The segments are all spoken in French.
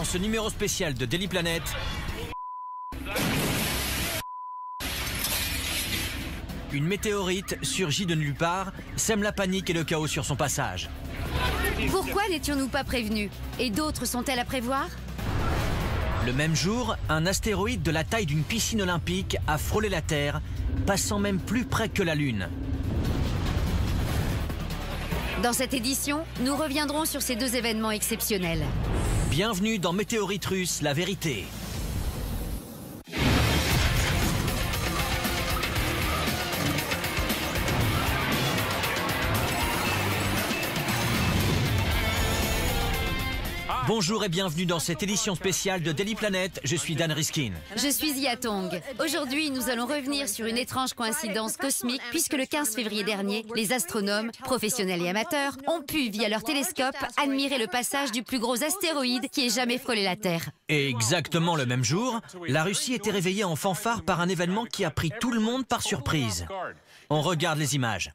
Dans ce numéro spécial de Daily Planet, une météorite surgit de nulle part, sème la panique et le chaos sur son passage. Pourquoi n'étions-nous pas prévenus? Et d'autres sont-elles à prévoir? Le même jour, un astéroïde de la taille d'une piscine olympique a frôlé la Terre, passant même plus près que la Lune. Dans cette édition, nous reviendrons sur ces deux événements exceptionnels. Bienvenue dans Météorite russe, la vérité. Bonjour et bienvenue dans cette édition spéciale de Daily Planet. Je suis Dan Riskin. Je suis Yatong. Aujourd'hui, nous allons revenir sur une étrange coïncidence cosmique puisque le 15 février dernier, les astronomes, professionnels et amateurs, ont pu, via leur télescope, admirer le passage du plus gros astéroïde qui ait jamais frôlé la Terre. Et exactement le même jour, la Russie était réveillée en fanfare par un événement qui a pris tout le monde par surprise. On regarde les images.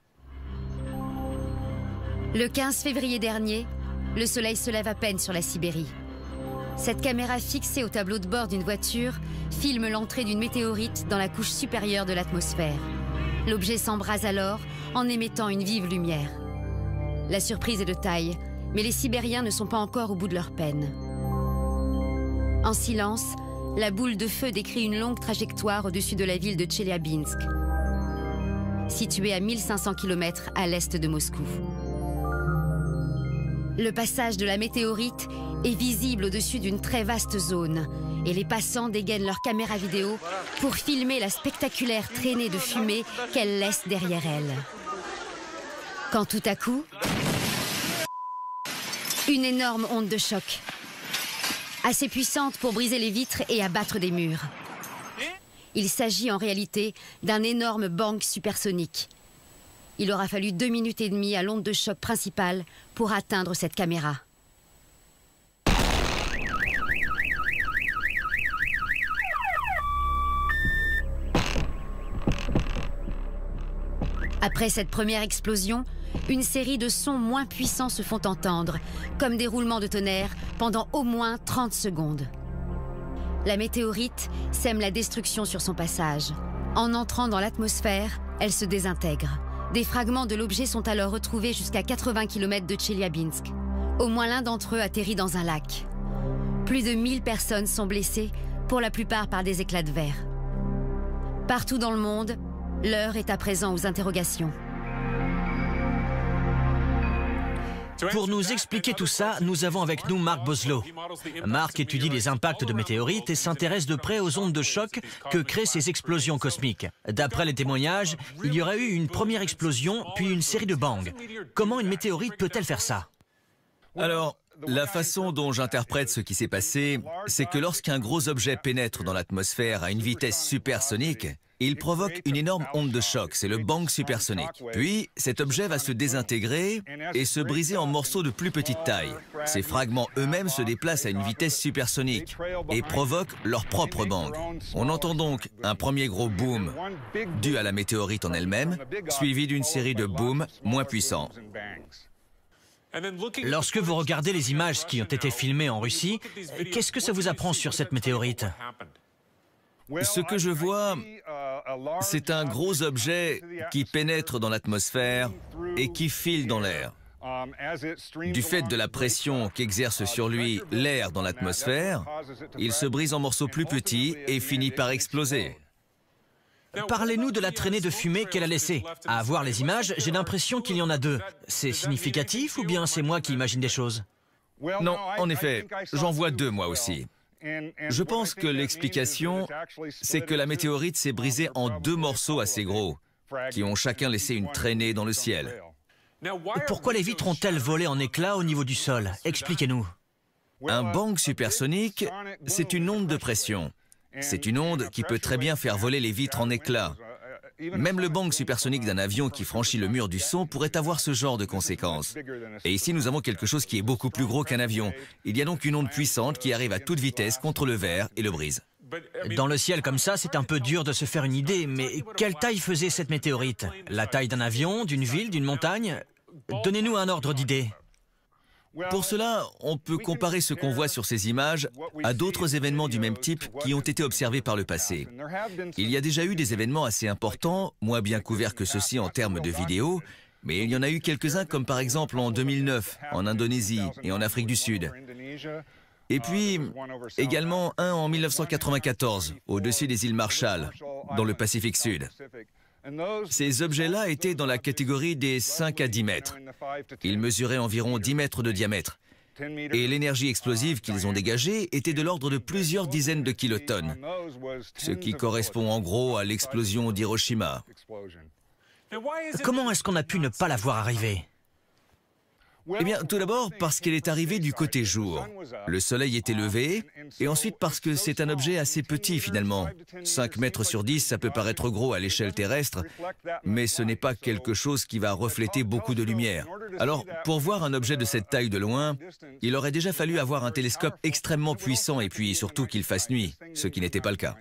Le 15 février dernier, le soleil se lève à peine sur la Sibérie. Cette caméra fixée au tableau de bord d'une voiture filme l'entrée d'une météorite dans la couche supérieure de l'atmosphère. L'objet s'embrase alors en émettant une vive lumière. La surprise est de taille, mais les Sibériens ne sont pas encore au bout de leur peine. En silence, la boule de feu décrit une longue trajectoire au-dessus de la ville de Tcheliabinsk, située à 1500 km à l'est de Moscou. Le passage de la météorite est visible au-dessus d'une très vaste zone et les passants dégainent leur caméra vidéo pour filmer la spectaculaire traînée de fumée qu'elle laisse derrière elle. Quand tout à coup, une énorme onde de choc, assez puissante pour briser les vitres et abattre des murs. Il s'agit en réalité d'un énorme bang supersonique. Il aura fallu 2 minutes et demie à l'onde de choc principale pour atteindre cette caméra. Après cette première explosion, une série de sons moins puissants se font entendre, comme des roulements de tonnerre pendant au moins 30 secondes. La météorite sème la destruction sur son passage. En entrant dans l'atmosphère, elle se désintègre. Des fragments de l'objet sont alors retrouvés jusqu'à 80 km de Tcheliabinsk. Au moins l'un d'entre eux atterrit dans un lac. Plus de 1000 personnes sont blessées, pour la plupart par des éclats de verre. Partout dans le monde, l'heure est à présent aux interrogations. Pour nous expliquer tout ça, nous avons avec nous Mark Boslow. Mark étudie les impacts de météorites et s'intéresse de près aux ondes de choc que créent ces explosions cosmiques. D'après les témoignages, il y aurait eu une première explosion, puis une série de bangs. Comment une météorite peut-elle faire ça? Alors, la façon dont j'interprète ce qui s'est passé, c'est que lorsqu'un gros objet pénètre dans l'atmosphère à une vitesse supersonique, il provoque une énorme onde de choc, c'est le bang supersonique. Puis, cet objet va se désintégrer et se briser en morceaux de plus petite taille. Ces fragments eux-mêmes se déplacent à une vitesse supersonique et provoquent leur propre bang. On entend donc un premier gros boom dû à la météorite en elle-même, suivi d'une série de booms moins puissants. Lorsque vous regardez les images qui ont été filmées en Russie, qu'est-ce que ça vous apprend sur cette météorite? Ce que je vois, c'est un gros objet qui pénètre dans l'atmosphère et qui file dans l'air. Du fait de la pression qu'exerce sur lui l'air dans l'atmosphère, il se brise en morceaux plus petits et finit par exploser. Parlez-nous de la traînée de fumée qu'elle a laissée. À voir les images, j'ai l'impression qu'il y en a 2. C'est significatif ou bien c'est moi qui imagine des choses? Non, en effet, j'en vois 2 moi aussi. Je pense que l'explication, c'est que la météorite s'est brisée en 2 morceaux assez gros, qui ont chacun laissé une traînée dans le ciel. Pourquoi les vitres ont-elles volé en éclats au niveau du sol? Expliquez-nous. Un bang supersonique, c'est une onde de pression. C'est une onde qui peut très bien faire voler les vitres en éclats. Même le bang supersonique d'un avion qui franchit le mur du son pourrait avoir ce genre de conséquences. Et ici, nous avons quelque chose qui est beaucoup plus gros qu'un avion. Il y a donc une onde puissante qui arrive à toute vitesse contre le verre et le brise. Dans le ciel comme ça, c'est un peu dur de se faire une idée, mais quelle taille faisait cette météorite? La taille d'un avion, d'une ville, d'une montagne? Donnez-nous un ordre d'idée. Pour cela, on peut comparer ce qu'on voit sur ces images à d'autres événements du même type qui ont été observés par le passé. Il y a déjà eu des événements assez importants, moins bien couverts que ceux-ci en termes de vidéos, mais il y en a eu quelques-uns comme par exemple en 2009, en Indonésie et en Afrique du Sud. Et puis, également un en 1994, au-dessus des îles Marshall, dans le Pacifique Sud. Ces objets-là étaient dans la catégorie des 5 à 10 mètres. Ils mesuraient environ 10 mètres de diamètre. Et l'énergie explosive qu'ils ont dégagée était de l'ordre de plusieurs dizaines de kilotonnes, ce qui correspond en gros à l'explosion d'Hiroshima. Comment est-ce qu'on a pu ne pas la voir arriver? Eh bien, tout d'abord parce qu'elle est arrivée du côté jour. Le soleil était levé, et ensuite parce que c'est un objet assez petit finalement. 5 mètres sur 10, ça peut paraître gros à l'échelle terrestre, mais ce n'est pas quelque chose qui va refléter beaucoup de lumière. Alors, pour voir un objet de cette taille de loin, il aurait déjà fallu avoir un télescope extrêmement puissant et puis surtout qu'il fasse nuit, ce qui n'était pas le cas.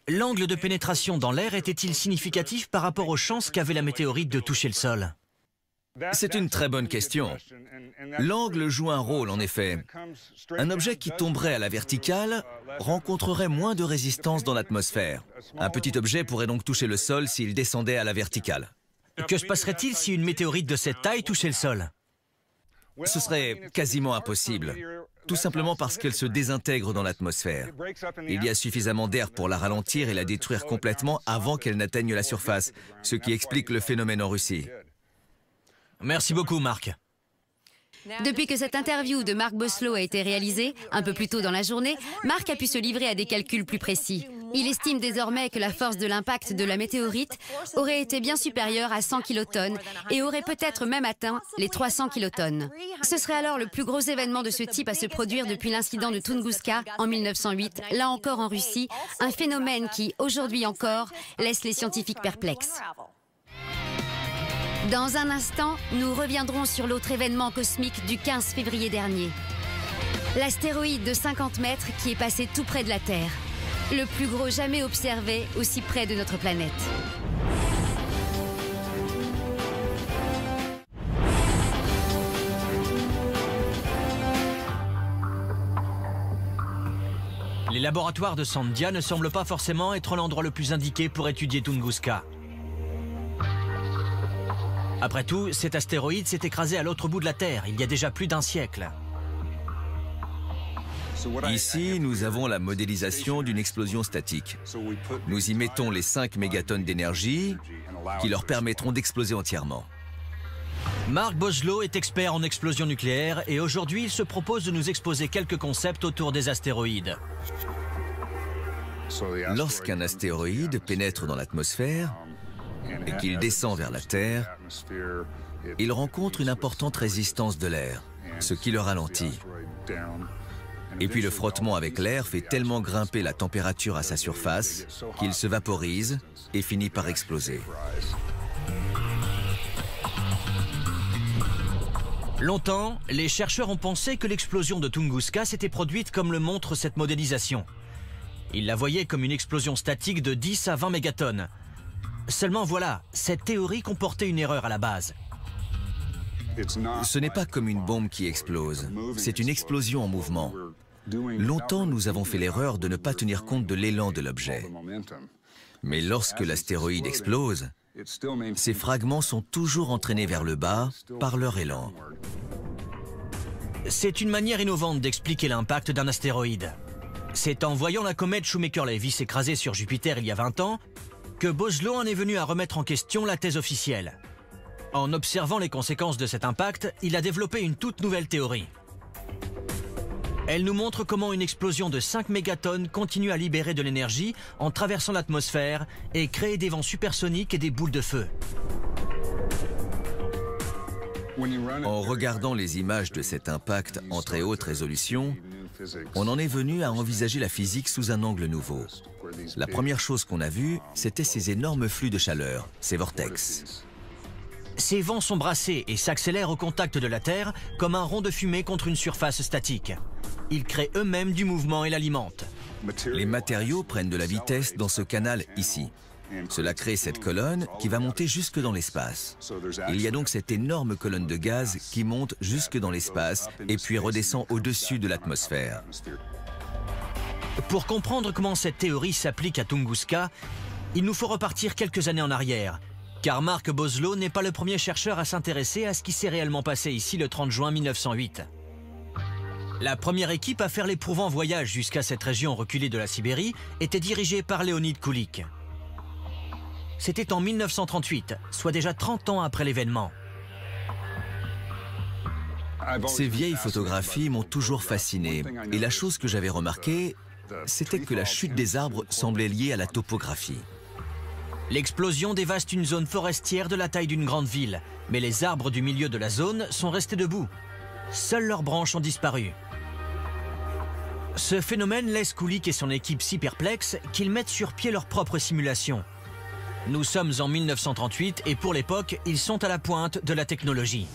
L'angle de pénétration dans l'air était-il significatif par rapport aux chances qu'avait la météorite de toucher le sol? C'est une très bonne question. L'angle joue un rôle, en effet. Un objet qui tomberait à la verticale rencontrerait moins de résistance dans l'atmosphère. Un petit objet pourrait donc toucher le sol s'il descendait à la verticale. Que se passerait-il si une météorite de cette taille touchait le sol? Ce serait quasiment impossible, tout simplement parce qu'elle se désintègre dans l'atmosphère. Il y a suffisamment d'air pour la ralentir et la détruire complètement avant qu'elle n'atteigne la surface, ce qui explique le phénomène en Russie. Merci beaucoup, Marc. Depuis que cette interview de Mark Boslow a été réalisée, un peu plus tôt dans la journée, Mark a pu se livrer à des calculs plus précis. Il estime désormais que la force de l'impact de la météorite aurait été bien supérieure à 100 kilotonnes et aurait peut-être même atteint les 300 kilotonnes. Ce serait alors le plus gros événement de ce type à se produire depuis l'incident de Tunguska en 1908, là encore en Russie, un phénomène qui, aujourd'hui encore, laisse les scientifiques perplexes. Dans un instant, nous reviendrons sur l'autre événement cosmique du 15 février dernier. L'astéroïde de 50 mètres qui est passé tout près de la Terre. Le plus gros jamais observé aussi près de notre planète. Les laboratoires de Sandia ne semblent pas forcément être l'endroit le plus indiqué pour étudier Tunguska. Après tout, cet astéroïde s'est écrasé à l'autre bout de la Terre, il y a déjà plus d'un siècle. Ici, nous avons la modélisation d'une explosion statique. Nous y mettons les 5 mégatonnes d'énergie qui leur permettront d'exploser entièrement. Mark Boslow est expert en explosion nucléaire et aujourd'hui, il se propose de nous exposer quelques concepts autour des astéroïdes. Lorsqu'un astéroïde pénètre dans l'atmosphère et qu'il descend vers la Terre, il rencontre une importante résistance de l'air, ce qui le ralentit. Et puis le frottement avec l'air fait tellement grimper la température à sa surface qu'il se vaporise et finit par exploser. Longtemps, les chercheurs ont pensé que l'explosion de Tunguska s'était produite comme le montre cette modélisation. Ils la voyaient comme une explosion statique de 10 à 20 mégatonnes. Seulement voilà, cette théorie comportait une erreur à la base. Ce n'est pas comme une bombe qui explose, c'est une explosion en mouvement. Longtemps, nous avons fait l'erreur de ne pas tenir compte de l'élan de l'objet. Mais lorsque l'astéroïde explose, ces fragments sont toujours entraînés vers le bas par leur élan. C'est une manière innovante d'expliquer l'impact d'un astéroïde. C'est en voyant la comète Shoemaker-Levy s'écraser sur Jupiter il y a 20 ans que Boslow en est venu à remettre en question la thèse officielle. En observant les conséquences de cet impact, il a développé une toute nouvelle théorie. Elle nous montre comment une explosion de 5 mégatonnes continue à libérer de l'énergie en traversant l'atmosphère et créer des vents supersoniques et des boules de feu. En regardant les images de cet impact en très haute résolution, on en est venu à envisager la physique sous un angle nouveau. La première chose qu'on a vue, c'était ces énormes flux de chaleur, ces vortex. Ces vents sont brassés et s'accélèrent au contact de la Terre comme un rond de fumée contre une surface statique. Ils créent eux-mêmes du mouvement et l'alimentent. Les matériaux prennent de la vitesse dans ce canal ici. Cela crée cette colonne qui va monter jusque dans l'espace. Il y a donc cette énorme colonne de gaz qui monte jusque dans l'espace et puis redescend au-dessus de l'atmosphère. Pour comprendre comment cette théorie s'applique à Tunguska, il nous faut repartir quelques années en arrière, car Mark Boslow n'est pas le premier chercheur à s'intéresser à ce qui s'est réellement passé ici le 30 juin 1908. La première équipe à faire l'éprouvant voyage jusqu'à cette région reculée de la Sibérie était dirigée par Leonid Kulik. C'était en 1938, soit déjà 30 ans après l'événement. Ces vieilles photographies m'ont toujours fasciné, et la chose que j'avais remarquée, c'était que la chute des arbres semblait liée à la topographie. L'explosion dévaste une zone forestière de la taille d'une grande ville, mais les arbres du milieu de la zone sont restés debout. Seules leurs branches ont disparu. Ce phénomène laisse Kulik et son équipe si perplexes qu'ils mettent sur pied leur propre simulation. Nous sommes en 1938 et pour l'époque, ils sont à la pointe de la technologie.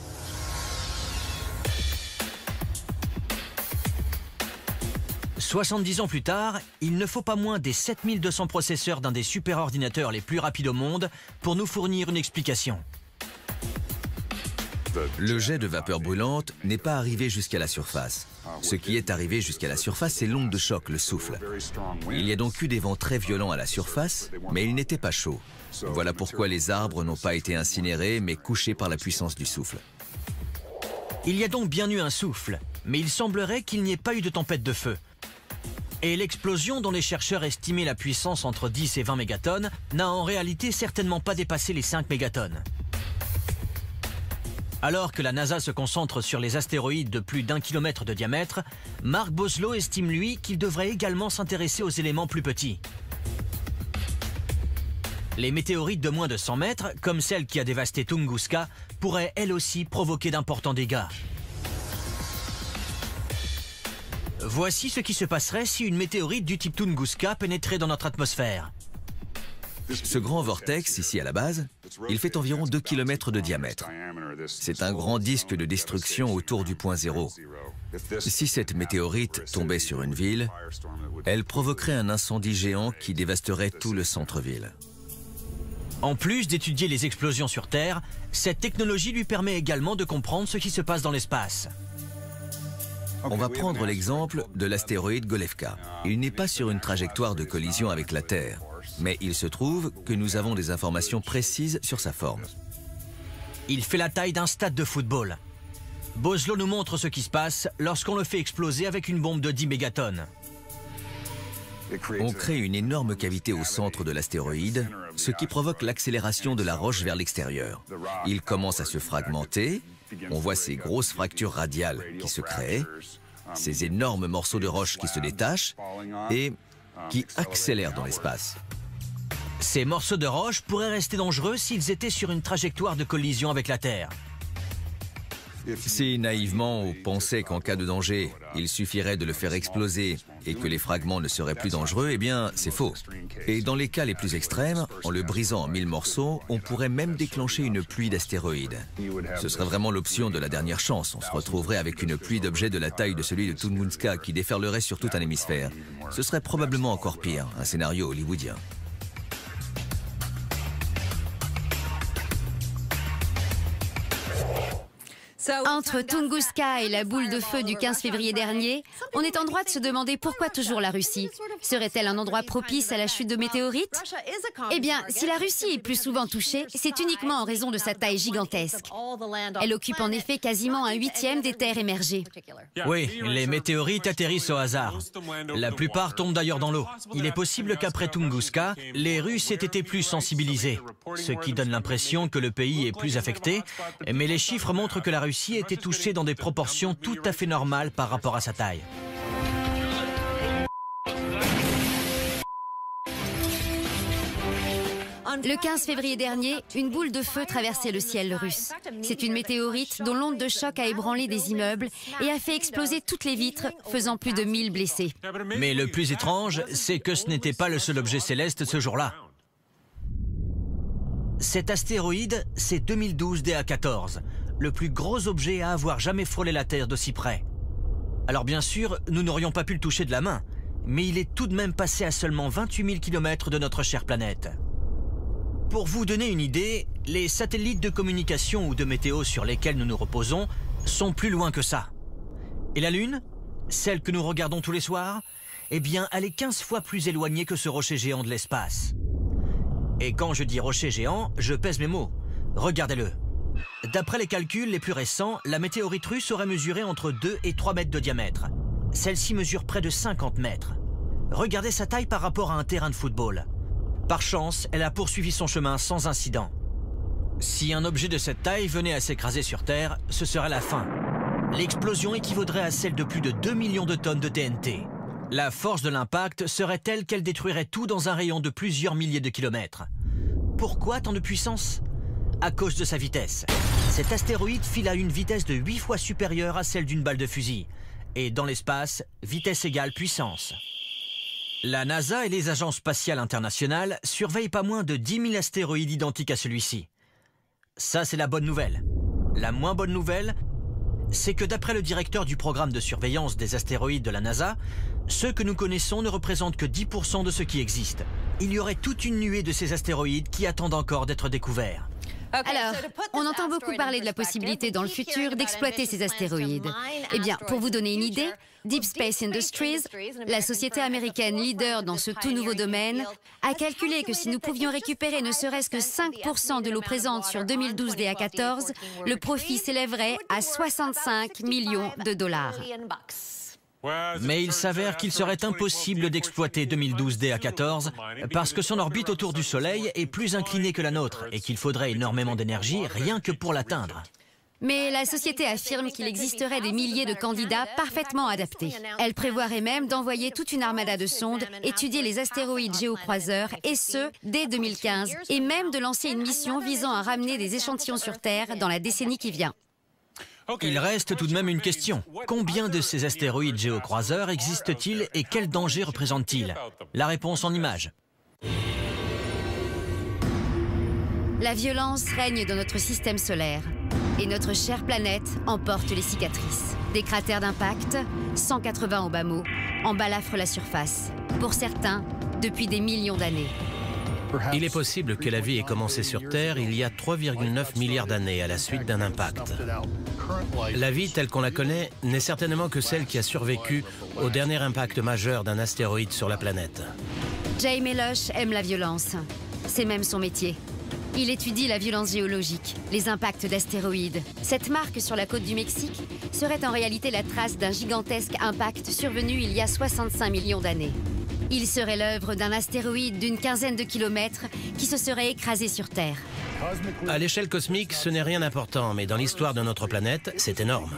« 70 ans plus tard, il ne faut pas moins des 7200 processeurs d'un des superordinateurs les plus rapides au monde pour nous fournir une explication. Le jet de vapeur brûlante n'est pas arrivé jusqu'à la surface. Ce qui est arrivé jusqu'à la surface, c'est l'onde de choc, le souffle. Il y a donc eu des vents très violents à la surface, mais ils n'étaient pas chauds. Voilà pourquoi les arbres n'ont pas été incinérés, mais couchés par la puissance du souffle. Il y a donc bien eu un souffle, mais il semblerait qu'il n'y ait pas eu de tempête de feu. Et l'explosion dont les chercheurs estimaient la puissance entre 10 et 20 mégatonnes n'a en réalité certainement pas dépassé les 5 mégatonnes. Alors que la NASA se concentre sur les astéroïdes de plus d'1 kilomètre de diamètre, Mark Boslow estime lui qu'il devrait également s'intéresser aux éléments plus petits. Les météorites de moins de 100 mètres, comme celle qui a dévasté Tunguska, pourraient elles aussi provoquer d'importants dégâts. Voici ce qui se passerait si une météorite du type Tunguska pénétrait dans notre atmosphère. Ce grand vortex, ici à la base, il fait environ 2 km de diamètre. C'est un grand disque de destruction autour du point zéro. Si cette météorite tombait sur une ville, elle provoquerait un incendie géant qui dévasterait tout le centre-ville. En plus d'étudier les explosions sur Terre, cette technologie lui permet également de comprendre ce qui se passe dans l'espace. On va prendre l'exemple de l'astéroïde Golevka. Il n'est pas sur une trajectoire de collision avec la Terre, mais il se trouve que nous avons des informations précises sur sa forme. Il fait la taille d'un stade de football. Boslow nous montre ce qui se passe lorsqu'on le fait exploser avec une bombe de 10 mégatonnes. On crée une énorme cavité au centre de l'astéroïde, ce qui provoque l'accélération de la roche vers l'extérieur. Il commence à se fragmenter, on voit ces grosses fractures radiales qui se créent, ces énormes morceaux de roche qui se détachent et qui accélèrent dans l'espace. Ces morceaux de roche pourraient rester dangereux s'ils étaient sur une trajectoire de collision avec la Terre. Si naïvement on pensait qu'en cas de danger, il suffirait de le faire exploser et que les fragments ne seraient plus dangereux, eh bien c'est faux. Et dans les cas les plus extrêmes, en le brisant en 1000 morceaux, on pourrait même déclencher une pluie d'astéroïdes. Ce serait vraiment l'option de la dernière chance. On se retrouverait avec une pluie d'objets de la taille de celui de Tunguska qui déferlerait sur tout un hémisphère. Ce serait probablement encore pire, un scénario hollywoodien. Entre Tunguska et la boule de feu du 15 février dernier, on est en droit de se demander pourquoi toujours la Russie. Serait-elle un endroit propice à la chute de météorites? Eh bien, si la Russie est plus souvent touchée, c'est uniquement en raison de sa taille gigantesque. Elle occupe en effet quasiment 1/8 des terres émergées. Oui, les météorites atterrissent au hasard. La plupart tombent d'ailleurs dans l'eau. Il est possible qu'après Tunguska, les Russes aient été plus sensibilisés, ce qui donne l'impression que le pays est plus affecté, mais les chiffres montrent que la Russie a été touchée dans des proportions tout à fait normales par rapport à sa taille. Le 15 février dernier, une boule de feu traversait le ciel russe. C'est une météorite dont l'onde de choc a ébranlé des immeubles et a fait exploser toutes les vitres, faisant plus de 1000 blessés. Mais le plus étrange, c'est que ce n'était pas le seul objet céleste ce jour-là. Cet astéroïde, c'est 2012 DA14, le plus gros objet à avoir jamais frôlé la Terre de si près. Alors bien sûr, nous n'aurions pas pu le toucher de la main, mais il est tout de même passé à seulement 28 000 km de notre chère planète. Pour vous donner une idée, les satellites de communication ou de météo sur lesquels nous nous reposons sont plus loin que ça. Et la Lune, celle que nous regardons tous les soirs, eh bien, elle est 15 fois plus éloignée que ce rocher géant de l'espace. Et quand je dis rocher géant, je pèse mes mots. Regardez-le. D'après les calculs les plus récents, la météorite russe aurait mesuré entre 2 et 3 mètres de diamètre. Celle-ci mesure près de 50 mètres. Regardez sa taille par rapport à un terrain de football. Par chance, elle a poursuivi son chemin sans incident. Si un objet de cette taille venait à s'écraser sur Terre, ce serait la fin. L'explosion équivaudrait à celle de plus de 2 millions de tonnes de TNT. La force de l'impact serait telle qu'elle détruirait tout dans un rayon de plusieurs milliers de kilomètres. Pourquoi tant de puissance? À cause de sa vitesse. Cet astéroïde file à une vitesse de 8 fois supérieure à celle d'une balle de fusil. Et dans l'espace, vitesse égale puissance. La NASA et les agences spatiales internationales surveillent pas moins de 10 000 astéroïdes identiques à celui-ci. Ça, c'est la bonne nouvelle. La moins bonne nouvelle, c'est que d'après le directeur du programme de surveillance des astéroïdes de la NASA, ceux que nous connaissons ne représentent que 10% de ce qui existe. Il y aurait toute une nuée de ces astéroïdes qui attendent encore d'être découverts. Alors, on entend beaucoup parler de la possibilité dans le futur d'exploiter ces astéroïdes. Eh bien, pour vous donner une idée, Deep Space Industries, la société américaine leader dans ce tout nouveau domaine, a calculé que si nous pouvions récupérer ne serait-ce que 5% de l'eau présente sur 2012 DA14, le profit s'élèverait à 65 millions de dollars. Mais il s'avère qu'il serait impossible d'exploiter 2012 DA14 parce que son orbite autour du Soleil est plus inclinée que la nôtre et qu'il faudrait énormément d'énergie rien que pour l'atteindre. Mais la société affirme qu'il existerait des milliers de candidats parfaitement adaptés. Elle prévoirait même d'envoyer toute une armada de sondes étudier les astéroïdes géocroiseurs, et ce, dès 2015, et même de lancer une mission visant à ramener des échantillons sur Terre dans la décennie qui vient. Il reste tout de même une question. Combien de ces astéroïdes géocroiseurs existent-ils et quels dangers représentent-ils? La réponse en images. La violence règne dans notre système solaire et notre chère planète en porte les cicatrices. Des cratères d'impact, 180 au bas mot, embalafrent la surface. Pour certains, depuis des millions d'années. Il est possible que la vie ait commencé sur Terre il y a 3,9 milliards d'années à la suite d'un impact. La vie telle qu'on la connaît n'est certainement que celle qui a survécu au dernier impact majeur d'un astéroïde sur la planète. Jay Meloche aime la violence. C'est même son métier. Il étudie la violence géologique, les impacts d'astéroïdes. Cette marque sur la côte du Mexique serait en réalité la trace d'un gigantesque impact survenu il y a 65 millions d'années. Il serait l'œuvre d'un astéroïde d'une quinzaine de kilomètres qui se serait écrasé sur Terre. À l'échelle cosmique, ce n'est rien d'important, mais dans l'histoire de notre planète, c'est énorme.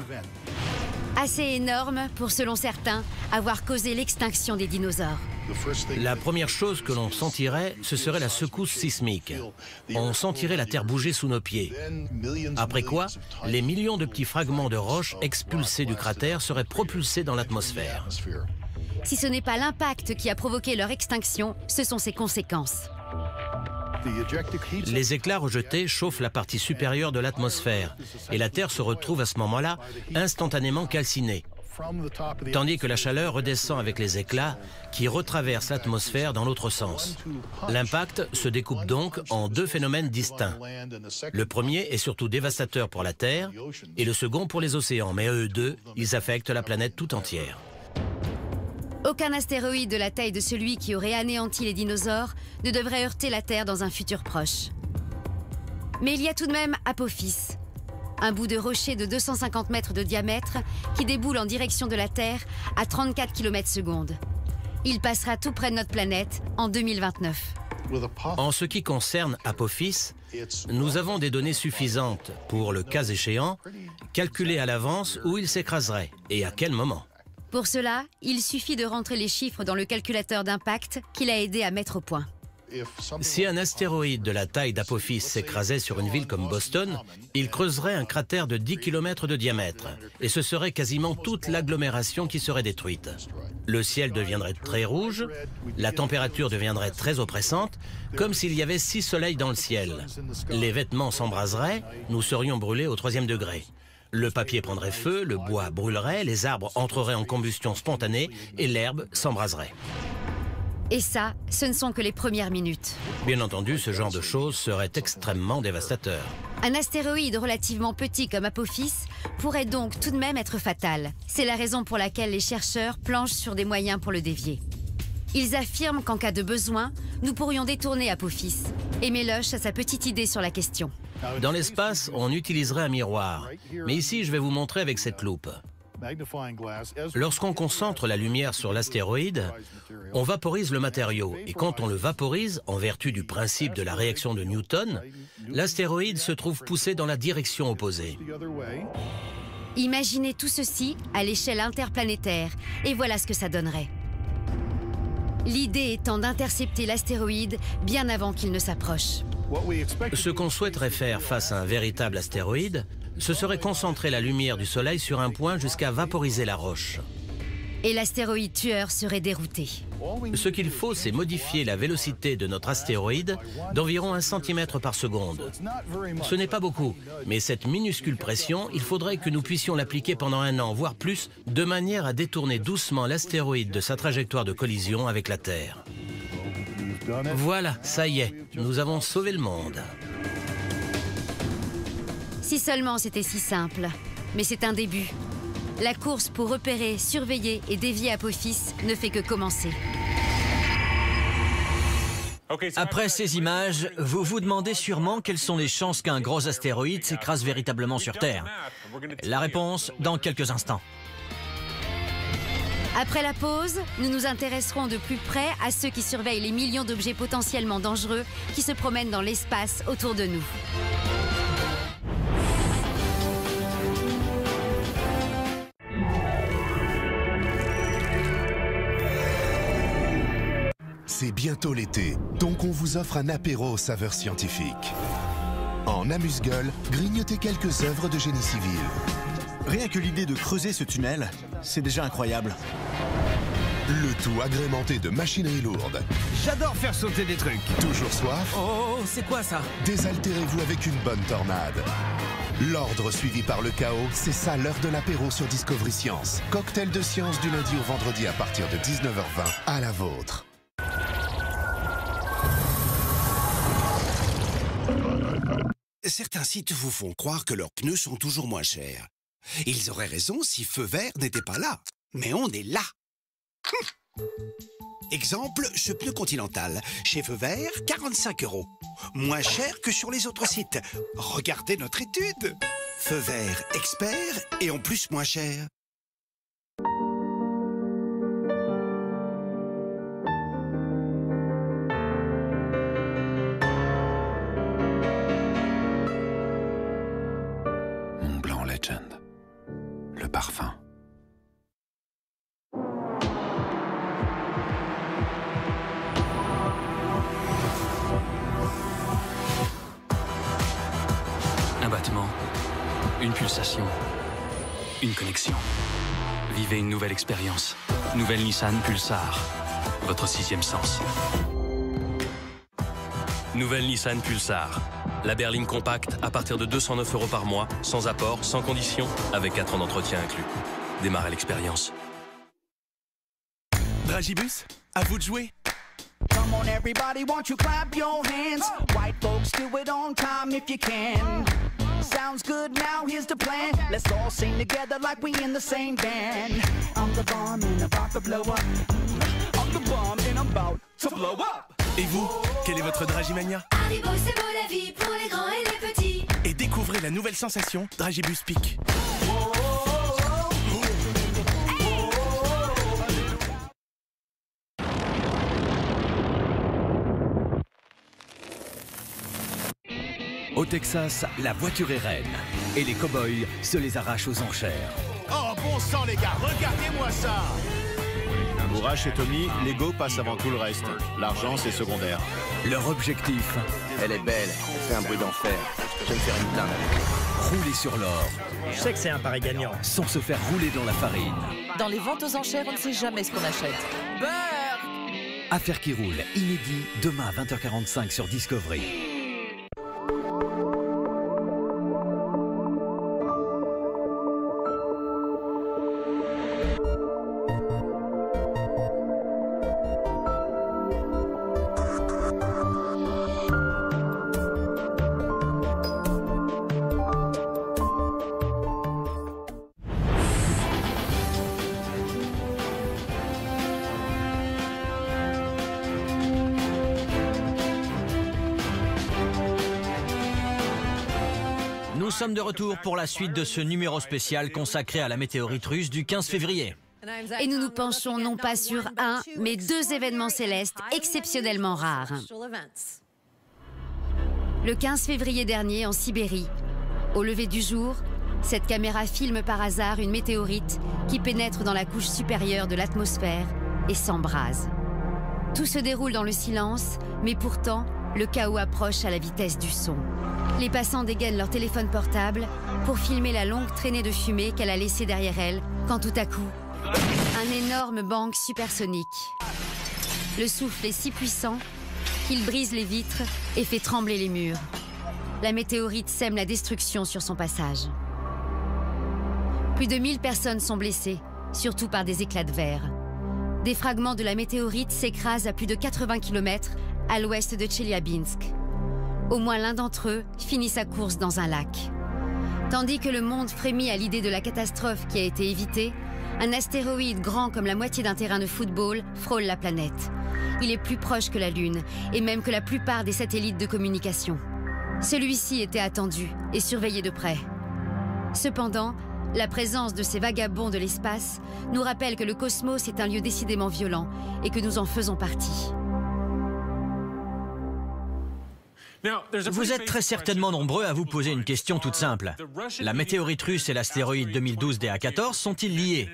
Assez énorme pour, selon certains, avoir causé l'extinction des dinosaures. La première chose que l'on sentirait, ce serait la secousse sismique. On sentirait la Terre bouger sous nos pieds. Après quoi, les millions de petits fragments de roches expulsés du cratère seraient propulsés dans l'atmosphère. Si ce n'est pas l'impact qui a provoqué leur extinction, ce sont ses conséquences. Les éclats rejetés chauffent la partie supérieure de l'atmosphère et la Terre se retrouve à ce moment-là instantanément calcinée, tandis que la chaleur redescend avec les éclats qui retraversent l'atmosphère dans l'autre sens. L'impact se découpe donc en deux phénomènes distincts. Le premier est surtout dévastateur pour la Terre et le second pour les océans, mais eux deux, ils affectent la planète tout entière. Aucun astéroïde de la taille de celui qui aurait anéanti les dinosaures ne devrait heurter la Terre dans un futur proche. Mais il y a tout de même Apophis, un bout de rocher de 250 mètres de diamètre qui déboule en direction de la Terre à 34 km/s. Il passera tout près de notre planète en 2029. En ce qui concerne Apophis, nous avons des données suffisantes pour, le cas échéant, calculer à l'avance où il s'écraserait et à quel moment. Pour cela, il suffit de rentrer les chiffres dans le calculateur d'impact qu'il a aidé à mettre au point. Si un astéroïde de la taille d'Apophis s'écrasait sur une ville comme Boston, il creuserait un cratère de 10 km de diamètre et ce serait quasiment toute l'agglomération qui serait détruite. Le ciel deviendrait très rouge, la température deviendrait très oppressante, comme s'il y avait 6 soleils dans le ciel. Les vêtements s'embraseraient, nous serions brûlés au 3e degré. Le papier prendrait feu, le bois brûlerait, les arbres entreraient en combustion spontanée et l'herbe s'embraserait. Et ça, ce ne sont que les premières minutes. Bien entendu, ce genre de choses serait extrêmement dévastateur. Un astéroïde relativement petit comme Apophis pourrait donc tout de même être fatal. C'est la raison pour laquelle les chercheurs planchent sur des moyens pour le dévier. Ils affirment qu'en cas de besoin, nous pourrions détourner Apophis. Et Meloche a sa petite idée sur la question. Dans l'espace, on utiliserait un miroir. Mais ici, je vais vous montrer avec cette loupe. Lorsqu'on concentre la lumière sur l'astéroïde, on vaporise le matériau. Et quand on le vaporise, en vertu du principe de la réaction de Newton, l'astéroïde se trouve poussé dans la direction opposée. Imaginez tout ceci à l'échelle interplanétaire, et voilà ce que ça donnerait. L'idée étant d'intercepter l'astéroïde bien avant qu'il ne s'approche. Ce qu'on souhaiterait faire face à un véritable astéroïde, ce serait concentrer la lumière du Soleil sur un point jusqu'à vaporiser la roche. Et l'astéroïde tueur serait dérouté. Ce qu'il faut, c'est modifier la vélocité de notre astéroïde d'environ 1 cm par seconde. Ce n'est pas beaucoup, mais cette minuscule pression, il faudrait que nous puissions l'appliquer pendant 1 an, voire plus, de manière à détourner doucement l'astéroïde de sa trajectoire de collision avec la Terre. Voilà, ça y est, nous avons sauvé le monde. Si seulement c'était si simple. Mais c'est un début. La course pour repérer, surveiller et dévier Apophis ne fait que commencer. Après ces images, vous vous demandez sûrement quelles sont les chances qu'un gros astéroïde s'écrase véritablement sur Terre. La réponse dans quelques instants. Après la pause, nous nous intéresserons de plus près à ceux qui surveillent les millions d'objets potentiellement dangereux qui se promènent dans l'espace autour de nous. C'est bientôt l'été, donc on vous offre un apéro aux saveurs scientifiques. En amuse-gueule, grignotez quelques œuvres de génie civil. Rien que l'idée de creuser ce tunnel, c'est déjà incroyable. Le tout agrémenté de machinerie lourde. J'adore faire sauter des trucs. Toujours soif? Oh, c'est quoi ça? Désaltérez-vous avec une bonne tornade. L'ordre suivi par le chaos, c'est ça l'heure de l'apéro sur Discovery Science. Cocktail de science du lundi au vendredi à partir de 19h20, à la vôtre. Certains sites vous font croire que leurs pneus sont toujours moins chers. Ils auraient raison si Feu Vert n'était pas là. Mais on est là. Exemple, ce pneu Continental. Chez Feu Vert, 45 €. Moins cher que sur les autres sites. Regardez notre étude. Feu Vert, expert et en plus moins cher. Legend. Le parfum. Un battement, une pulsation, une connexion. Vivez une nouvelle expérience. Nouvelle Nissan Pulsar. Votre 6e sens. Nouvelle Nissan Pulsar. La berline compacte à partir de 209 € par mois, sans apport, sans condition, avec 4 ans d'entretien inclus. Démarrez l'expérience. Dragibus, à vous de jouer. Come on everybody, won't you clap your hands? White folks do it on time if you can. Sounds good, now here's the plan. Let's all sing together like we in the same band. I'm the bomb and I'm about to blow up. I'm the bomb and I'm about to blow up. Et vous, quel est votre Dragimania? Haribo, c'est beau la vie pour les grands et les petits. Et découvrez la nouvelle sensation Dragibus Peak. Au Texas, la voiture est reine et les cow-boys se les arrachent aux enchères. Oh bon sang les gars, regardez-moi ça! Bourrache et Tommy, l'ego passe avant tout le reste. L'argent, c'est secondaire. Leur objectif... Elle est belle, elle fait un bruit d'enfer. Je vais me faire une plainte avec. Rouler sur l'or. Je sais que c'est un pari gagnant. Sans se faire rouler dans la farine. Dans les ventes aux enchères, on ne sait jamais ce qu'on achète. Beurre! Affaire qui roule, inédit, demain à 20h45 sur Discovery. sommes de retour pour la suite de ce numéro spécial consacré à la météorite russe du 15 février. Et nous nous penchons non pas sur un, mais deux événements célestes exceptionnellement rares. Le 15 février dernier, en Sibérie, au lever du jour, cette caméra filme par hasard une météorite qui pénètre dans la couche supérieure de l'atmosphère et s'embrase. Tout se déroule dans le silence, mais pourtant, le chaos approche à la vitesse du son. Les passants dégainent leur téléphone portable pour filmer la longue traînée de fumée qu'elle a laissée derrière elle, quand tout à coup, un énorme bang supersonique. Le souffle est si puissant qu'il brise les vitres et fait trembler les murs. La météorite sème la destruction sur son passage. Plus de 1000 personnes sont blessées, surtout par des éclats de verre. Des fragments de la météorite s'écrasent à plus de 80 km à l'ouest de Tcheliabinsk. Au moins l'un d'entre eux finit sa course dans un lac. Tandis que le monde frémit à l'idée de la catastrophe qui a été évitée, un astéroïde grand comme la moitié d'un terrain de football frôle la planète. Il est plus proche que la Lune, et même que la plupart des satellites de communication. Celui-ci était attendu et surveillé de près. Cependant, la présence de ces vagabonds de l'espace nous rappelle que le cosmos est un lieu décidément violent et que nous en faisons partie. Vous êtes très certainement nombreux à vous poser une question toute simple. La météorite russe et l'astéroïde 2012 DA14 sont-ils liés?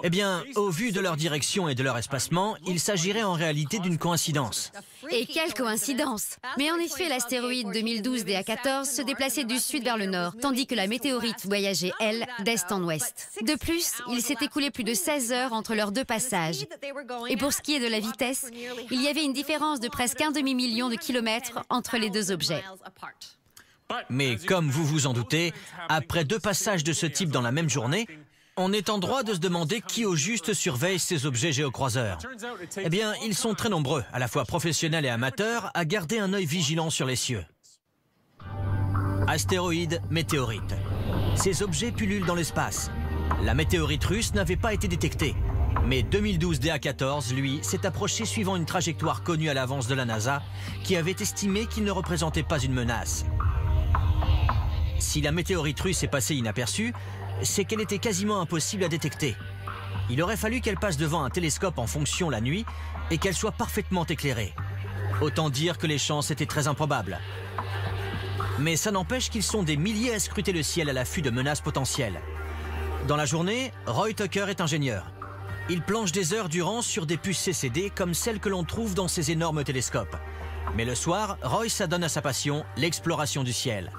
Eh bien, au vu de leur direction et de leur espacement, il s'agirait en réalité d'une coïncidence. Et quelle coïncidence! Mais en effet, l'astéroïde 2012 DA14 se déplaçait du sud vers le nord, tandis que la météorite voyageait, elle, d'est en ouest. De plus, il s'est écoulé plus de 16 heures entre leurs deux passages. Et pour ce qui est de la vitesse, il y avait une différence de presque un demi-million de kilomètres entre les deux objets. Mais comme vous vous en doutez, après deux passages de ce type dans la même journée, on est en droit de se demander qui au juste surveille ces objets géocroiseurs. Eh bien, ils sont très nombreux, à la fois professionnels et amateurs, à garder un œil vigilant sur les cieux. Astéroïdes, météorites. Ces objets pullulent dans l'espace. La météorite russe n'avait pas été détectée. Mais 2012 DA14, lui, s'est approché suivant une trajectoire connue à l'avance de la NASA, qui avait estimé qu'il ne représentait pas une menace. Si la météorite russe est passée inaperçue, c'est qu'elle était quasiment impossible à détecter. Il aurait fallu qu'elle passe devant un télescope en fonction la nuit et qu'elle soit parfaitement éclairée. Autant dire que les chances étaient très improbables. Mais ça n'empêche qu'ils sont des milliers à scruter le ciel à l'affût de menaces potentielles. Dans la journée, Roy Tucker est ingénieur. Il planche des heures durant sur des puces CCD comme celles que l'on trouve dans ces énormes télescopes. Mais le soir, Roy s'adonne à sa passion, l'exploration du ciel.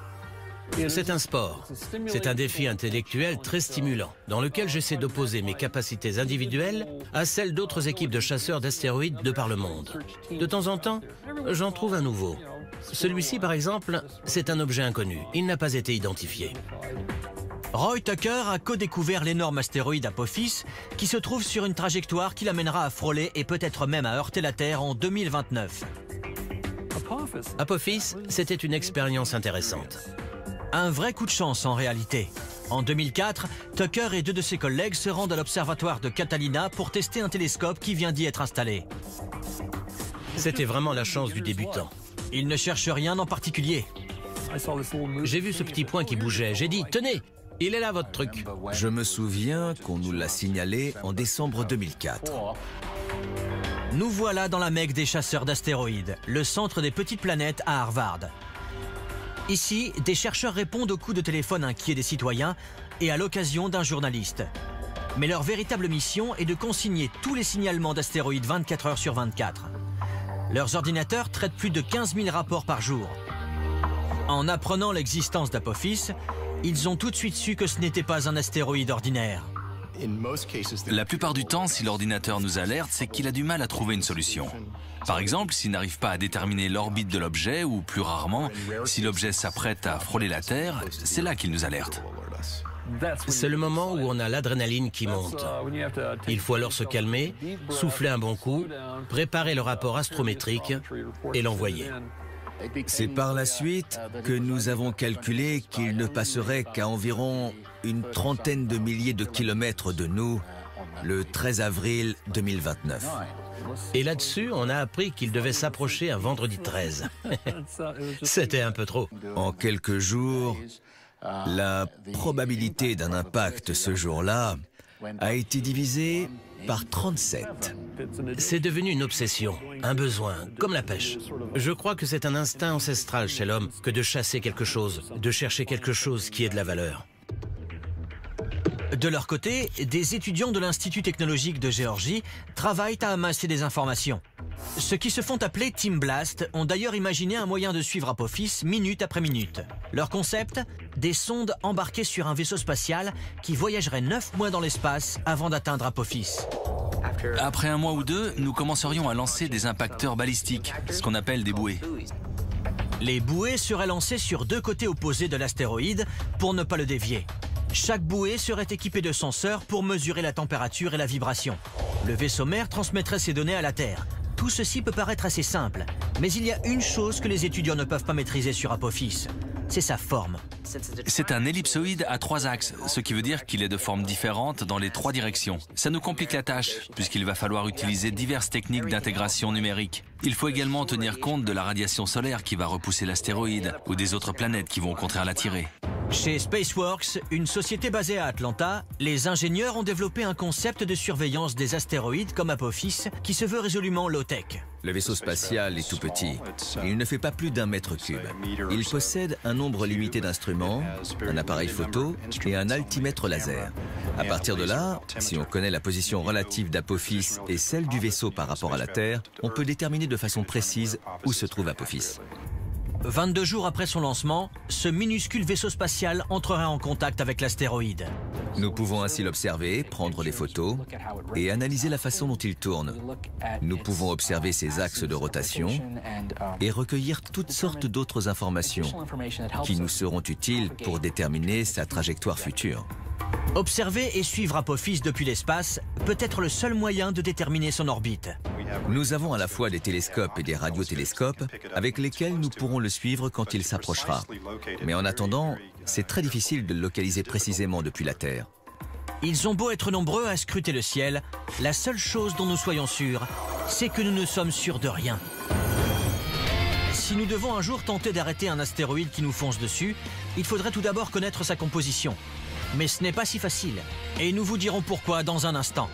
C'est un sport. C'est un défi intellectuel très stimulant, dans lequel j'essaie d'opposer mes capacités individuelles à celles d'autres équipes de chasseurs d'astéroïdes de par le monde. De temps en temps, j'en trouve un nouveau. Celui-ci, par exemple, c'est un objet inconnu. Il n'a pas été identifié. Roy Tucker a co-découvert l'énorme astéroïde Apophis qui se trouve sur une trajectoire qui l'amènera à frôler et peut-être même à heurter la Terre en 2029. Apophis, c'était une expérience intéressante. Un vrai coup de chance en réalité. En 2004, Tucker et deux de ses collègues se rendent à l'observatoire de Catalina pour tester un télescope qui vient d'y être installé. C'était vraiment la chance du débutant. Ils ne cherchent rien en particulier. J'ai vu ce petit point qui bougeait. J'ai dit, tenez, il est là votre truc. Je me souviens qu'on nous l'a signalé en décembre 2004. Nous voilà dans la Mecque des chasseurs d'astéroïdes, le centre des petites planètes à Harvard. Ici, des chercheurs répondent aux coups de téléphone inquiets des citoyens et à l'occasion d'un journaliste. Mais leur véritable mission est de consigner tous les signalements d'astéroïdes 24 heures sur 24. Leurs ordinateurs traitent plus de 15 000 rapports par jour. En apprenant l'existence d'Apophis, ils ont tout de suite su que ce n'était pas un astéroïde ordinaire. La plupart du temps, si l'ordinateur nous alerte, c'est qu'il a du mal à trouver une solution. Par exemple, s'il n'arrive pas à déterminer l'orbite de l'objet, ou plus rarement, si l'objet s'apprête à frôler la Terre, c'est là qu'il nous alerte. C'est le moment où on a l'adrénaline qui monte. Il faut alors se calmer, souffler un bon coup, préparer le rapport astrométrique et l'envoyer. C'est par la suite que nous avons calculé qu'il ne passerait qu'à environ une trentaine de milliers de kilomètres de nous le 13 avril 2029. Et là-dessus, on a appris qu'il devait s'approcher un vendredi 13. C'était un peu trop. En quelques jours, La probabilité d'un impact ce jour-là a été divisée par 37. C'est devenu une obsession, un besoin, comme la pêche. Je crois que c'est un instinct ancestral chez l'homme que de chasser quelque chose, de chercher quelque chose qui ait de la valeur. De leur côté, des étudiants de l'Institut technologique de Géorgie travaillent à amasser des informations. Ceux qui se font appeler Team Blast ont d'ailleurs imaginé un moyen de suivre Apophis minute après minute. Leur concept ? Des sondes embarquées sur un vaisseau spatial qui voyagerait 9 mois dans l'espace avant d'atteindre Apophis. Après 1 mois ou 2, nous commencerions à lancer des impacteurs balistiques, ce qu'on appelle des bouées. Les bouées seraient lancées sur 2 côtés opposés de l'astéroïde pour ne pas le dévier. Chaque bouée serait équipée de senseurs pour mesurer la température et la vibration. Le vaisseau mère transmettrait ces données à la Terre. Tout ceci peut paraître assez simple, mais il y a une chose que les étudiants ne peuvent pas maîtriser sur Apophis, c'est sa forme. C'est un ellipsoïde à 3 axes, ce qui veut dire qu'il est de forme différente dans les 3 directions. Ça nous complique la tâche, puisqu'il va falloir utiliser diverses techniques d'intégration numérique. Il faut également tenir compte de la radiation solaire qui va repousser l'astéroïde, ou des autres planètes qui vont au contraire l'attirer. Chez Spaceworks, une société basée à Atlanta, les ingénieurs ont développé un concept de surveillance des astéroïdes comme Apophis qui se veut résolument low-tech. Le vaisseau spatial est tout petit. Il ne fait pas plus d'1 mètre cube. Il possède un nombre limité d'instruments, un appareil photo et un altimètre laser. À partir de là, si on connaît la position relative d'Apophis et celle du vaisseau par rapport à la Terre, on peut déterminer de façon précise où se trouve Apophis. 22 jours après son lancement, ce minuscule vaisseau spatial entrerait en contact avec l'astéroïde. Nous pouvons ainsi l'observer, prendre des photos et analyser la façon dont il tourne. Nous pouvons observer ses axes de rotation et recueillir toutes sortes d'autres informations qui nous seront utiles pour déterminer sa trajectoire future. Observer et suivre Apophis depuis l'espace peut être le seul moyen de déterminer son orbite. Nous avons à la fois des télescopes et des radiotélescopes avec lesquels nous pourrons le suivre quand il s'approchera. Mais en attendant, c'est très difficile de le localiser précisément depuis la Terre. Ils ont beau être nombreux à scruter le ciel, la seule chose dont nous soyons sûrs, c'est que nous ne sommes sûrs de rien. Si nous devons un jour tenter d'arrêter un astéroïde qui nous fonce dessus, il faudrait tout d'abord connaître sa composition. Mais ce n'est pas si facile, et nous vous dirons pourquoi dans un instant.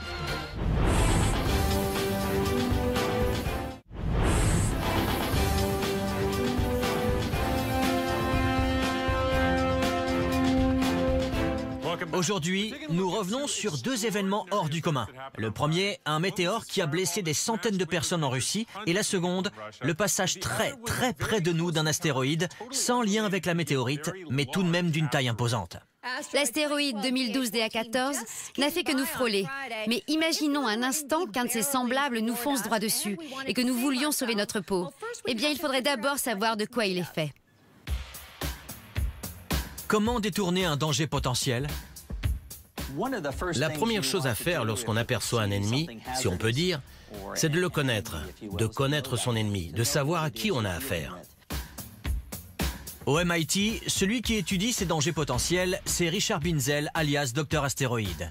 Aujourd'hui, nous revenons sur 2 événements hors du commun. Le premier, un météore qui a blessé des centaines de personnes en Russie. Et la seconde, le passage très près de nous d'un astéroïde, sans lien avec la météorite, mais tout de même d'une taille imposante. L'astéroïde 2012 DA14 n'a fait que nous frôler. Mais imaginons un instant qu'un de ses semblables nous fonce droit dessus et que nous voulions sauver notre peau. Eh bien, il faudrait d'abord savoir de quoi il est fait. Comment détourner un danger potentiel ? La première chose à faire lorsqu'on aperçoit un ennemi, si on peut dire, c'est de le connaître, de connaître son ennemi, de savoir à qui on a affaire. Au MIT, celui qui étudie ces dangers potentiels, c'est Richard Binzel, alias Dr Astéroïde.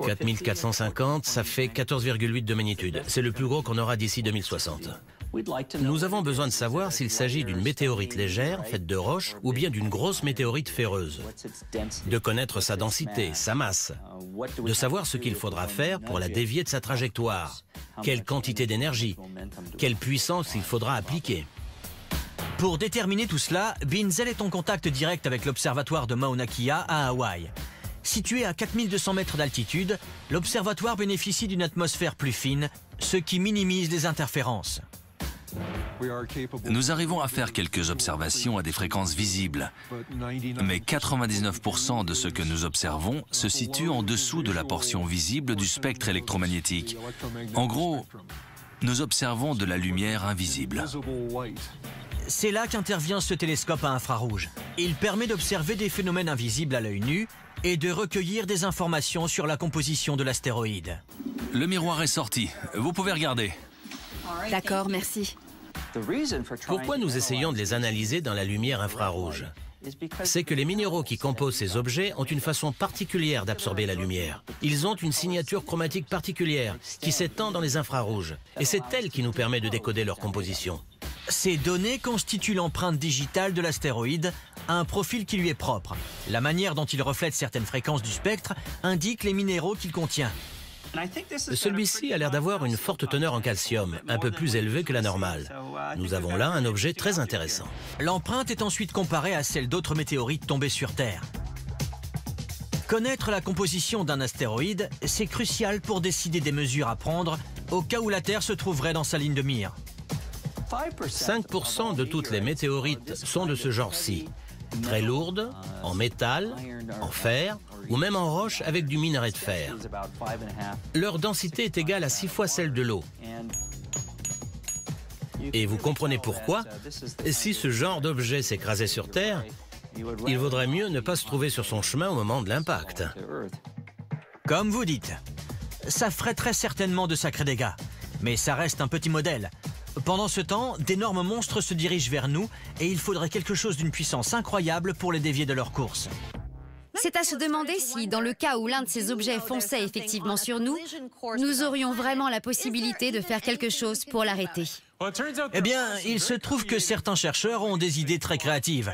4450, ça fait 14,8 de magnitude. C'est le plus gros qu'on aura d'ici 2060. Nous avons besoin de savoir s'il s'agit d'une météorite légère, faite de roches, ou bien d'une grosse météorite féreuse. De connaître sa densité, sa masse. De savoir ce qu'il faudra faire pour la dévier de sa trajectoire. Quelle quantité d'énergie. Quelle puissance il faudra appliquer. Pour déterminer tout cela, Binzel est en contact direct avec l'observatoire de Mauna Kea à Hawaï. Situé à 4200 mètres d'altitude, l'observatoire bénéficie d'une atmosphère plus fine, ce qui minimise les interférences. Nous arrivons à faire quelques observations à des fréquences visibles, mais 99% de ce que nous observons se situe en dessous de la portion visible du spectre électromagnétique. En gros, nous observons de la lumière invisible. C'est là qu'intervient ce télescope à infrarouge. Il permet d'observer des phénomènes invisibles à l'œil nu et de recueillir des informations sur la composition de l'astéroïde. Le miroir est sorti. Vous pouvez regarder. D'accord, merci. Pourquoi nous essayons de les analyser dans la lumière infrarouge? C'est que les minéraux qui composent ces objets ont une façon particulière d'absorber la lumière. Ils ont une signature chromatique particulière qui s'étend dans les infrarouges. Et c'est elle qui nous permet de décoder leur composition. Ces données constituent l'empreinte digitale de l'astéroïde, un profil qui lui est propre. La manière dont il reflète certaines fréquences du spectre indique les minéraux qu'il contient. Celui-ci a l'air d'avoir une forte teneur en calcium, un peu plus élevée que la normale. Nous avons là un objet très intéressant. L'empreinte est ensuite comparée à celle d'autres météorites tombées sur Terre. Connaître la composition d'un astéroïde, c'est crucial pour décider des mesures à prendre au cas où la Terre se trouverait dans sa ligne de mire. 5% de toutes les météorites sont de ce genre-ci. Très lourdes, en métal, en fer ou même en roche avec du minerai de fer. Leur densité est égale à 6 fois celle de l'eau. Et vous comprenez pourquoi, si ce genre d'objet s'écrasait sur Terre, il vaudrait mieux ne pas se trouver sur son chemin au moment de l'impact. Comme vous dites, ça ferait très certainement de sacrés dégâts, mais ça reste un petit modèle. Pendant ce temps, d'énormes monstres se dirigent vers nous et il faudrait quelque chose d'une puissance incroyable pour les dévier de leur course. C'est à se demander si, dans le cas où l'un de ces objets fonçait effectivement sur nous, nous aurions vraiment la possibilité de faire quelque chose pour l'arrêter. Eh bien, il se trouve que certains chercheurs ont des idées très créatives.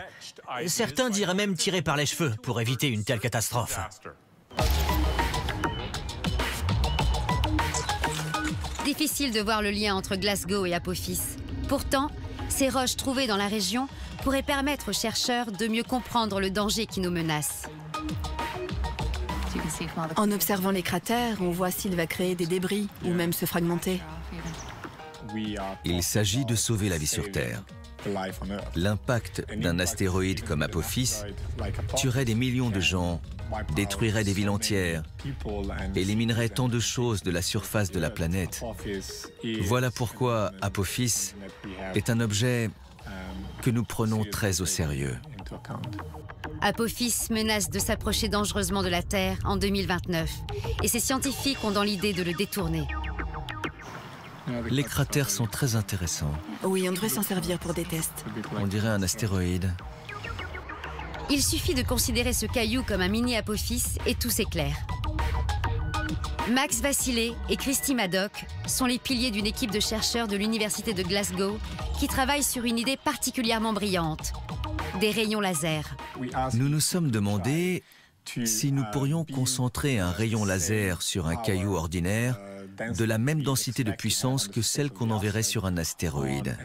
Certains diraient même tirer par les cheveux pour éviter une telle catastrophe. Difficile de voir le lien entre Glasgow et Apophis. Pourtant, ces roches trouvées dans la région pourraient permettre aux chercheurs de mieux comprendre le danger qui nous menace. En observant les cratères, on voit s'il va créer des débris ou même se fragmenter. Il s'agit de sauver la vie sur Terre. L'impact d'un astéroïde comme Apophis tuerait des millions de gens, détruirait des villes entières, éliminerait tant de choses de la surface de la planète. Voilà pourquoi Apophis est un objet que nous prenons très au sérieux. Apophis menace de s'approcher dangereusement de la Terre en 2029 et ces scientifiques ont dans l'idée de le détourner. Les cratères sont très intéressants. Oui, on devrait s'en servir pour des tests. On dirait un astéroïde. Il suffit de considérer ce caillou comme un mini-Apophis et tout s'éclaire. Max Vassilé et Christy Maddock sont les piliers d'une équipe de chercheurs de l'université de Glasgow qui travaillent sur une idée particulièrement brillante, des rayons laser. Nous nous sommes demandé si nous pourrions concentrer un rayon laser sur un caillou ordinaire de la même densité de puissance que celle qu'on enverrait sur un astéroïde.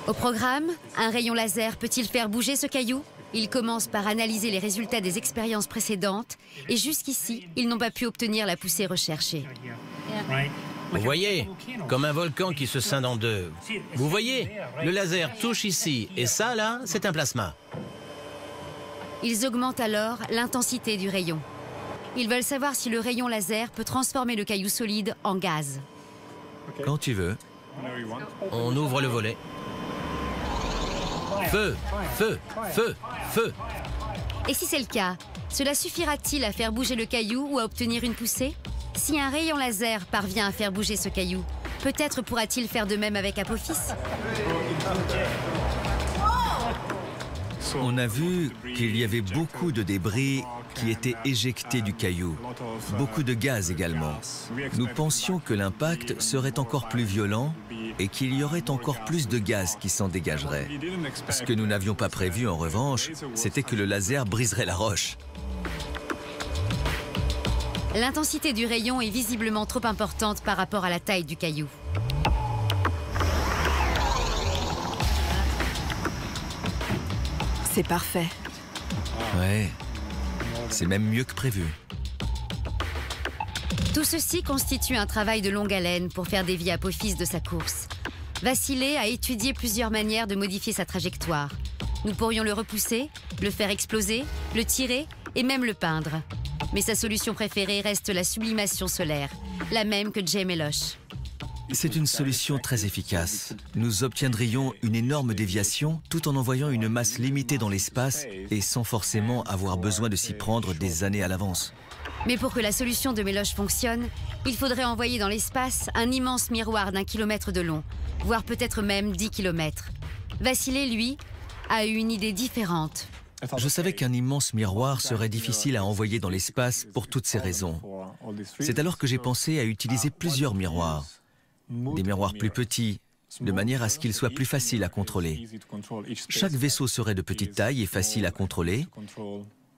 Au programme, un rayon laser peut-il faire bouger ce caillou? Ils commencent par analyser les résultats des expériences précédentes et jusqu'ici, ils n'ont pas pu obtenir la poussée recherchée. Vous voyez, comme un volcan qui se scinde en deux. Vous voyez, le laser touche ici et ça, là, c'est un plasma. Ils augmentent alors l'intensité du rayon. Ils veulent savoir si le rayon laser peut transformer le caillou solide en gaz. Quand tu veux. On ouvre le volet. Feu, feu, feu, feu. Et si c'est le cas, cela suffira-t-il à faire bouger le caillou ou à obtenir une poussée? Si un rayon laser parvient à faire bouger ce caillou, peut-être pourra-t-il faire de même avec Apophis? On a vu qu'il y avait beaucoup de débris qui étaient éjectés du caillou, beaucoup de gaz également. Nous pensions que l'impact serait encore plus violent et qu'il y aurait encore plus de gaz qui s'en dégagerait. Ce que nous n'avions pas prévu, en revanche, c'était que le laser briserait la roche. L'intensité du rayon est visiblement trop importante par rapport à la taille du caillou. C'est parfait. Ouais, c'est même mieux que prévu. Tout ceci constitue un travail de longue haleine pour faire dévier Apophis de sa course. Vassilé a étudié plusieurs manières de modifier sa trajectoire. Nous pourrions le repousser, le faire exploser, le tirer et même le peindre. Mais sa solution préférée reste la sublimation solaire, la même que Jay Meloche. C'est une solution très efficace. Nous obtiendrions une énorme déviation tout en envoyant une masse limitée dans l'espace et sans forcément avoir besoin de s'y prendre des années à l'avance. Mais pour que la solution de Meloche fonctionne, il faudrait envoyer dans l'espace un immense miroir d'1 kilomètre de long, voire peut-être même 10 kilomètres. Vassilé, lui, a eu une idée différente. Je savais qu'un immense miroir serait difficile à envoyer dans l'espace pour toutes ces raisons. C'est alors que j'ai pensé à utiliser plusieurs miroirs. Des miroirs plus petits, de manière à ce qu'il soit plus facile à contrôler. Chaque vaisseau serait de petite taille et facile à contrôler,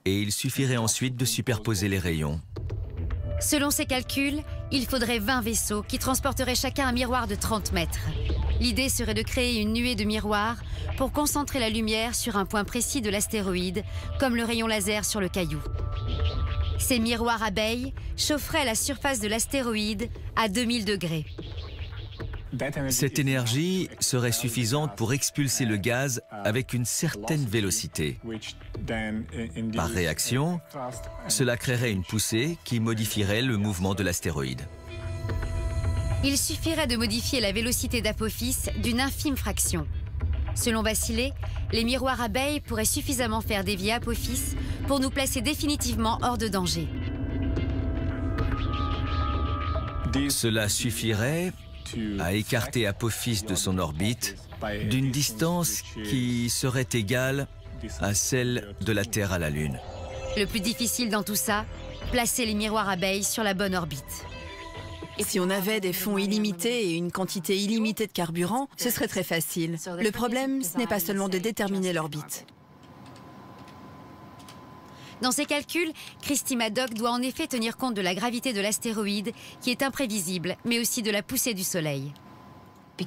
et il suffirait ensuite de superposer les rayons. Selon ses calculs, il faudrait 20 vaisseaux qui transporteraient chacun un miroir de 30 mètres. L'idée serait de créer une nuée de miroirs pour concentrer la lumière sur un point précis de l'astéroïde, comme le rayon laser sur le caillou. Ces miroirs abeilles chaufferaient la surface de l'astéroïde à 2000 degrés. Cette énergie serait suffisante pour expulser le gaz avec une certaine vélocité. Par réaction, cela créerait une poussée qui modifierait le mouvement de l'astéroïde. Il suffirait de modifier la vélocité d'Apophis d'une infime fraction. Selon Vassilé, les miroirs abeilles pourraient suffisamment faire dévier Apophis pour nous placer définitivement hors de danger. Cela suffirait à écarter Apophis de son orbite d'une distance qui serait égale à celle de la Terre à la Lune. Le plus difficile dans tout ça, placer les miroirs abeilles sur la bonne orbite. Si on avait des fonds illimités et une quantité illimitée de carburant, ce serait très facile. Le problème, ce n'est pas seulement de déterminer l'orbite. Dans ses calculs, Christy Maddock doit en effet tenir compte de la gravité de l'astéroïde, qui est imprévisible, mais aussi de la poussée du Soleil.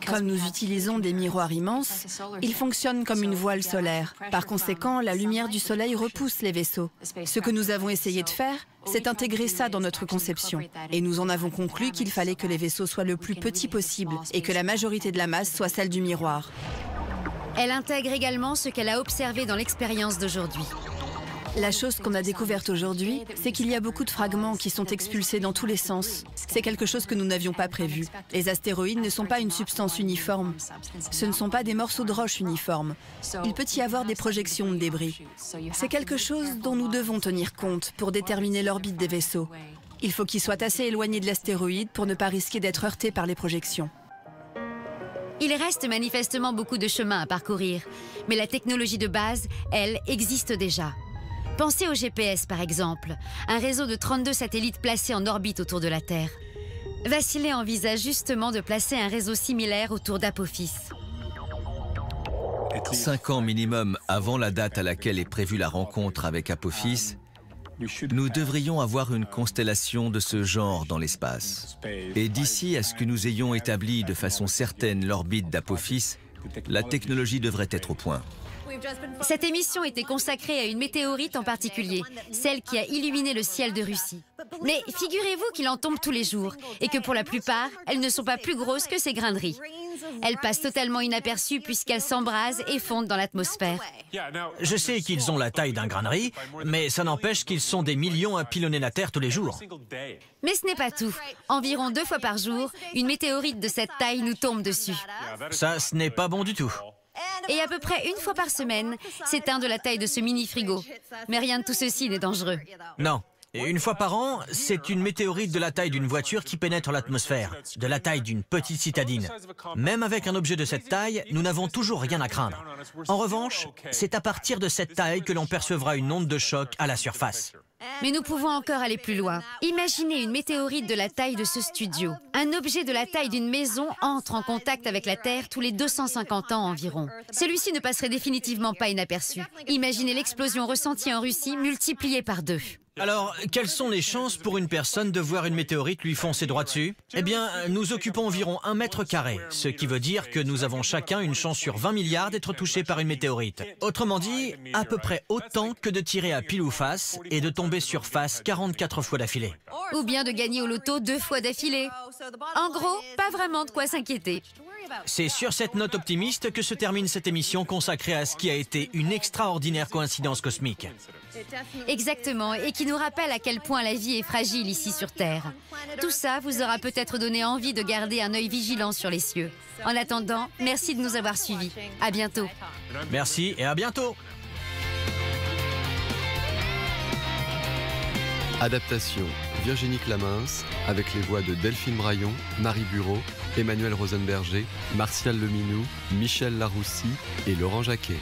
Comme nous utilisons des miroirs immenses, ils fonctionnent comme une voile solaire. Par conséquent, la lumière du Soleil repousse les vaisseaux. Ce que nous avons essayé de faire, c'est intégrer ça dans notre conception. Et nous en avons conclu qu'il fallait que les vaisseaux soient le plus petits possible et que la majorité de la masse soit celle du miroir. Elle intègre également ce qu'elle a observé dans l'expérience d'aujourd'hui. La chose qu'on a découverte aujourd'hui, c'est qu'il y a beaucoup de fragments qui sont expulsés dans tous les sens. C'est quelque chose que nous n'avions pas prévu. Les astéroïdes ne sont pas une substance uniforme. Ce ne sont pas des morceaux de roche uniformes. Il peut y avoir des projections de débris. C'est quelque chose dont nous devons tenir compte pour déterminer l'orbite des vaisseaux. Il faut qu'ils soient assez éloignés de l'astéroïde pour ne pas risquer d'être heurtés par les projections. Il reste manifestement beaucoup de chemin à parcourir, mais la technologie de base, elle, existe déjà. Pensez au GPS par exemple, un réseau de 32 satellites placés en orbite autour de la Terre. Vassilé envisage justement de placer un réseau similaire autour d'Apophis. 5 ans minimum avant la date à laquelle est prévue la rencontre avec Apophis, nous devrions avoir une constellation de ce genre dans l'espace. Et d'ici à ce que nous ayons établi de façon certaine l'orbite d'Apophis, la technologie devrait être au point. Cette émission était consacrée à une météorite en particulier, celle qui a illuminé le ciel de Russie. Mais figurez-vous qu'il en tombe tous les jours et que pour la plupart, elles ne sont pas plus grosses que ces grains de riz. Elles passent totalement inaperçues puisqu'elles s'embrasent et fondent dans l'atmosphère. Je sais qu'ils ont la taille d'un grain de riz, mais ça n'empêche qu'ils sont des millions à pilonner la Terre tous les jours. Mais ce n'est pas tout. Environ 2 fois par jour, une météorite de cette taille nous tombe dessus. Ça, ce n'est pas bon du tout. Et à peu près 1 fois par semaine, c'est un de la taille de ce mini-frigo. Mais rien de tout ceci n'est dangereux. Non. Et 1 fois par an, c'est une météorite de la taille d'une voiture qui pénètre l'atmosphère, de la taille d'une petite citadine. Même avec un objet de cette taille, nous n'avons toujours rien à craindre. En revanche, c'est à partir de cette taille que l'on percevra une onde de choc à la surface. Mais nous pouvons encore aller plus loin. Imaginez une météorite de la taille de ce studio. Un objet de la taille d'une maison entre en contact avec la Terre tous les 250 ans environ. Celui-ci ne passerait définitivement pas inaperçu. Imaginez l'explosion ressentie en Russie multipliée par 2. Alors, quelles sont les chances pour une personne de voir une météorite lui foncer droit dessus? Eh bien, nous occupons environ 1 mètre carré, ce qui veut dire que nous avons chacun une chance sur 20 milliards d'être touchés par une météorite. Autrement dit, à peu près autant que de tirer à pile ou face et de tomber sur face 44 fois d'affilée. Ou bien de gagner au loto 2 fois d'affilée. En gros, pas vraiment de quoi s'inquiéter. C'est sur cette note optimiste que se termine cette émission consacrée à ce qui a été une extraordinaire coïncidence cosmique. Exactement, et qui nous rappelle à quel point la vie est fragile ici sur Terre. Tout ça vous aura peut-être donné envie de garder un œil vigilant sur les cieux. En attendant, merci de nous avoir suivis. À bientôt. Merci et à bientôt. Adaptation Virginie Clamens, avec les voix de Delphine Braillon, Marie Bureau, Emmanuel Rosenberger, Martial Leminou, Michel Laroussi et Laurent Jacquet.